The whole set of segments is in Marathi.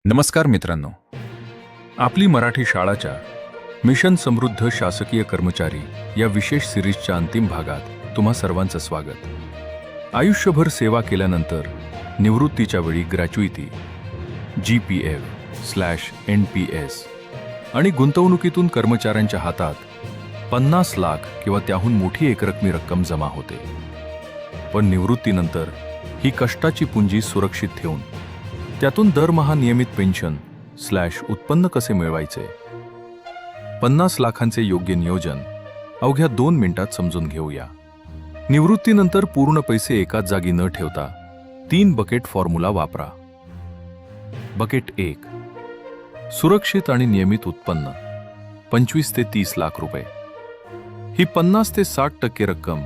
नमस्कार मित्रांनो, आपली मराठी शाळाच्या मिशन समृद्ध शासकीय कर्मचारी या विशेष सिरीजच्या अंतिम भागात तुम्हा सर्वांचं स्वागत. आयुष्यभर सेवा केल्यानंतर निवृत्तीच्या वेळी ग्रॅच्युइटी, GPF/NPS आणि गुंतवणुकीतून कर्मचाऱ्यांच्या हातात 50 लाख किंवा त्याहून मोठी एकरकमी रक्कम जमा होते. पण निवृत्तीनंतर ही कष्टाची पुंजी सुरक्षित ठेवून त्यातून दरमहा नियमित पेन्शन/उत्पन्न कसे मिळवायचे, 50 लाखांचे योग्य नियोजन अवघ्या 2 मिनिटात समजून घेऊया. निवृत्तीनंतर पूर्ण पैसे एकाच जागी न ठेवता 3 बकेट फॉर्म्युला वापरा. बकेट 1, सुरक्षित आणि नियमित उत्पन्न 25 ते 30 लाख रुपये. ही 50 ते 60% रक्कम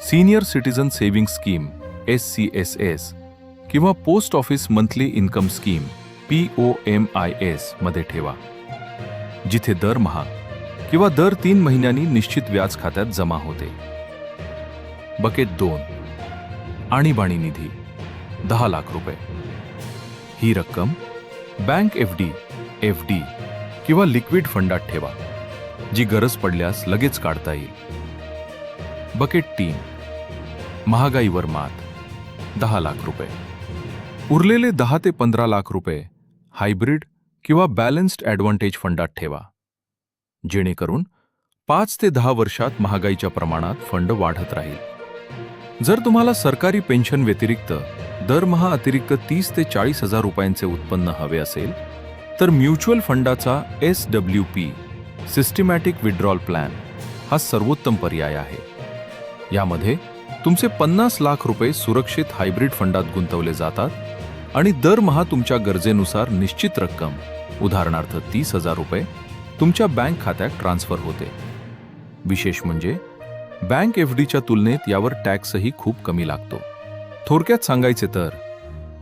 senior citizen saving scheme SCSS किंवा post office monthly income scheme POMIS मध्ये ठेवा, जिथे दरमहा किंवा दर 3 महिन्यांनी निश्चित व्याज खात्यात जमा होते. बकेट 2, आणीबाणी निधी 10 लाख रुपये. ही रक्कम बँक FD किंवा लिक्विड फंडात ठेवा, जी गरज पडल्यास लगेच काढता येईल. बकेट 3, महागाईवर मात 10 लाख रुपये. उरलेले 10 ते 15 लाख रुपये हायब्रिड किंवा बॅलन्स्ड ॲडव्हान्टेज फंडात ठेवा, जेणेकरून 5 ते 10 वर्षात महागाईच्या प्रमाणात फंड वाढत राहील. जर तुम्हाला सरकारी पेन्शन व्यतिरिक्त दरमहा अतिरिक्त 30 ते 40 हजार रुपयांचे उत्पन्न हवे असेल, तर म्युच्युअल फंडाचा SWP सिस्टमॅटिक विड्रॉल प्लॅन हा सर्वोत्तम पर्याय आहे. यामध्ये तुमचे 50 लाख रुपये सुरक्षित हायब्रिड फंडात गुंतवले जातात आणि दरमहा तुमच्या गरजेनुसार निश्चित रक्कम, उदाहरणार्थ 30,000 रुपये, तुमच्या बँक खात्यात ट्रान्स्फर होते. विशेष म्हणजे बँक FDच्या तुलनेत यावर टॅक्सही खूप कमी लागतो. थोडक्यात सांगायचे तर,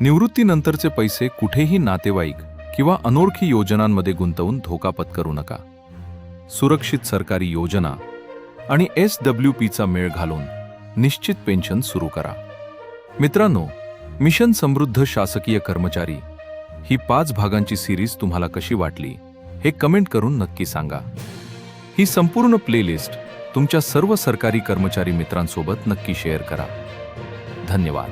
निवृत्तीनंतरचे पैसे कुठेही नातेवाईक किंवा अनोळखी योजनांमध्ये गुंतवून धोका पत्करू नका. सुरक्षित सरकारी योजना आणि SWPचा मेळ घालून निश्चित पेन्शन सुरू करा. मित्रांनो, मिशन समृद्ध शासकीय कर्मचारी ही 5 भागांची सिरीज तुम्हाला कशी वाटली हे कमेंट करून नक्की सांगा. ही संपूर्ण प्लेलिस्ट तुमच्या सर्व सरकारी कर्मचारी मित्रांसोबत नक्की शेअर करा. धन्यवाद.